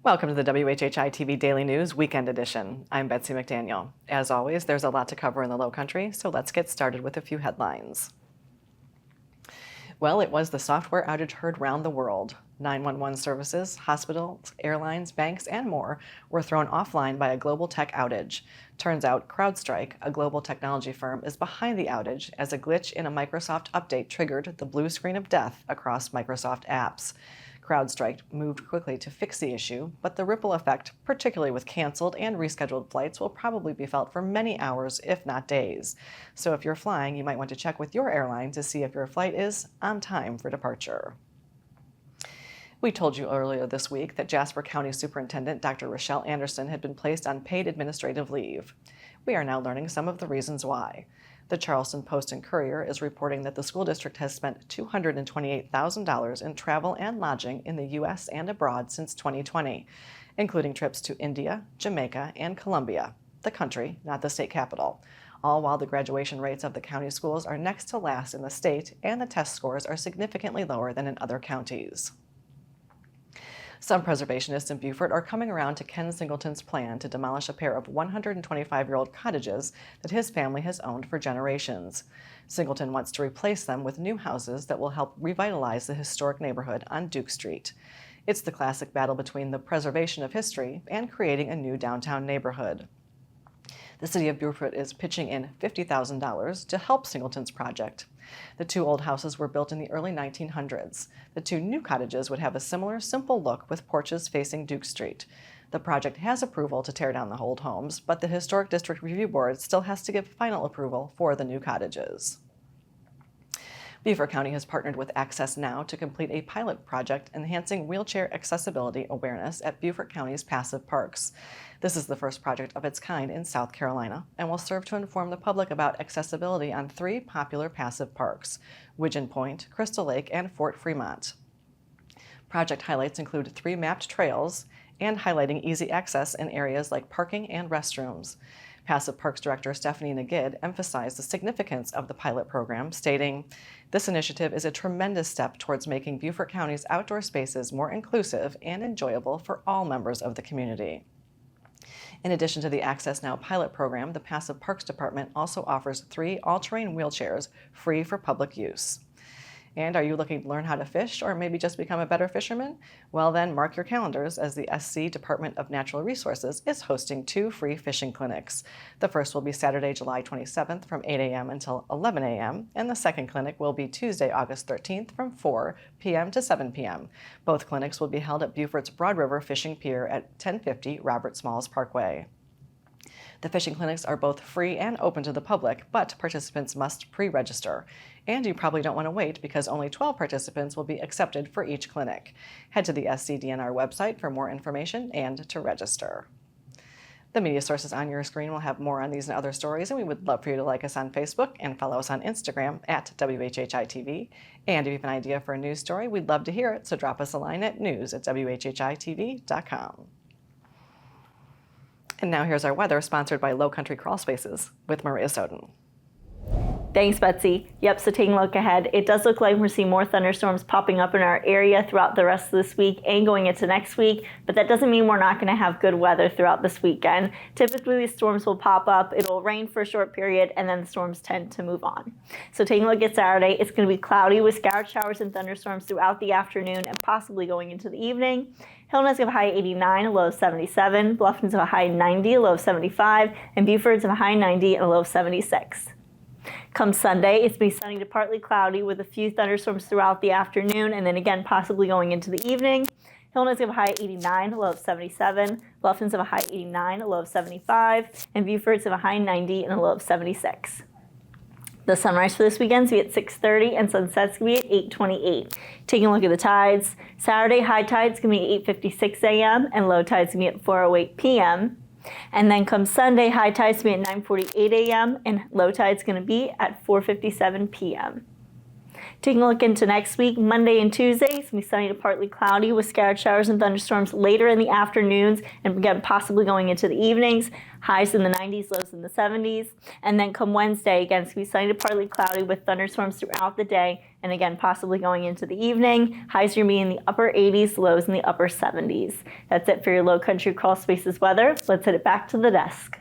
Welcome to the WHHI-TV Daily News Weekend Edition. I'm Betsy McDaniel. As always, there's a lot to cover in the Lowcountry, so let's get started with a few headlines. Well, it was the software outage heard round the world. 911 services, hospitals, airlines, banks, and more were thrown offline by a global tech outage. Turns out CrowdStrike, a global technology firm, is behind the outage as a glitch in a Microsoft update triggered the blue screen of death across Microsoft apps. CrowdStrike moved quickly to fix the issue, but the ripple effect, particularly with canceled and rescheduled flights, will probably be felt for many hours, if not days. So if you're flying, you might want to check with your airline to see if your flight is on time for departure. We told you earlier this week that Jasper County Superintendent Dr. Rochelle Anderson had been placed on paid administrative leave. We are now learning some of the reasons why. The Charleston Post and Courier is reporting that the school district has spent $228,000 in travel and lodging in the U.S. and abroad since 2020, including trips to India, Jamaica, and Colombia, the country, not the state capital, all while the graduation rates of the county schools are next to last in the state and the test scores are significantly lower than in other counties. Some preservationists in Beaufort are coming around to Ken Singleton's plan to demolish a pair of 125-year-old cottages that his family has owned for generations. Singleton wants to replace them with new houses that will help revitalize the historic neighborhood on Duke Street. It's the classic battle between the preservation of history and creating a new downtown neighborhood. The city of Beaufort is pitching in $50,000 to help Singleton's project. The two old houses were built in the early 1900s. The two new cottages would have a similar, simple look with porches facing Duke Street. The project has approval to tear down the old homes, but the Historic District Review Board still has to give final approval for the new cottages. Beaufort County has partnered with Access Now to complete a pilot project enhancing wheelchair accessibility awareness at Beaufort County's passive parks. This is the first project of its kind in South Carolina and will serve to inform the public about accessibility on three popular passive parks: Widgeon Point, Crystal Lake, and Fort Fremont. Project highlights include 3 mapped trails and highlighting easy access in areas like parking and restrooms. Passive Parks Director Stephanie Nagid emphasized the significance of the pilot program, stating, "This initiative is a tremendous step towards making Beaufort County's outdoor spaces more inclusive and enjoyable for all members of the community." In addition to the Access Now pilot program, the Passive Parks Department also offers 3 all-terrain wheelchairs free for public use. And are you looking to learn how to fish or maybe just become a better fisherman? Well then, mark your calendars as the SC Department of Natural Resources is hosting 2 free fishing clinics. The first will be Saturday, July 27th from 8 a.m. until 11 a.m. and the second clinic will be Tuesday, August 13th from 4 p.m. to 7 p.m. Both clinics will be held at Beaufort's Broad River Fishing Pier at 1050 Robert Smalls Parkway. The fishing clinics are both free and open to the public, but participants must pre-register. And you probably don't want to wait because only 12 participants will be accepted for each clinic. Head to the SCDNR website for more information and to register. The media sources on your screen will have more on these and other stories, and we would love for you to like us on Facebook and follow us on Instagram at WHHI-TV. And if you have an idea for a news story, we'd love to hear it, so drop us a line at news@WHHITV.com. And now here's our weather, sponsored by Lowcountry Crawl Spaces with Maria Soden. Thanks, Betsy. Yep, so taking a look ahead, it does look like we're seeing more thunderstorms popping up in our area throughout the rest of this week and going into next week, but that doesn't mean we're not going to have good weather throughout this weekend. Typically, these storms will pop up, it'll rain for a short period, and then the storms tend to move on. So taking a look at Saturday, it's going to be cloudy with scattered showers and thunderstorms throughout the afternoon and possibly going into the evening. Hilton has a high 89, a low of 77, Bluffton's a high 90, a low of 75, and Beaufort's a high 90 and a low of 76. Come Sunday, it's going to be sunny to partly cloudy with a few thunderstorms throughout the afternoon and then again possibly going into the evening. Hilton has a high 89, a low of 77, Bluffton's a high 89, a low of 75, and Beaufort's a high 90 and a low of 76. The sunrise for this weekend is going to be at 6:30 and sunset's going to be at 8:28. Taking a look at the tides, Saturday high tide's going to be at 8:56 a.m. and low tide's going to be at 4:08 p.m. And then come Sunday, high tide's going to be at 9:48 a.m. and low tide's going to be at 4:57 p.m. Taking a look into next week, Monday and Tuesday, it's going to be sunny to partly cloudy with scattered showers and thunderstorms later in the afternoons and again possibly going into the evenings. Highs in the 90s, lows in the 70s. And then come Wednesday, again, it's going to be sunny to partly cloudy with thunderstorms throughout the day and again possibly going into the evening. Highs are going to be in the upper 80s, lows in the upper 70s. That's it for your Lowcountry Crawl Spaces weather. Let's head it back to the desk.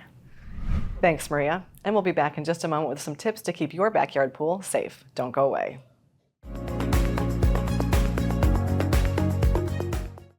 Thanks, Maria. And we'll be back in just a moment with some tips to keep your backyard pool safe. Don't go away.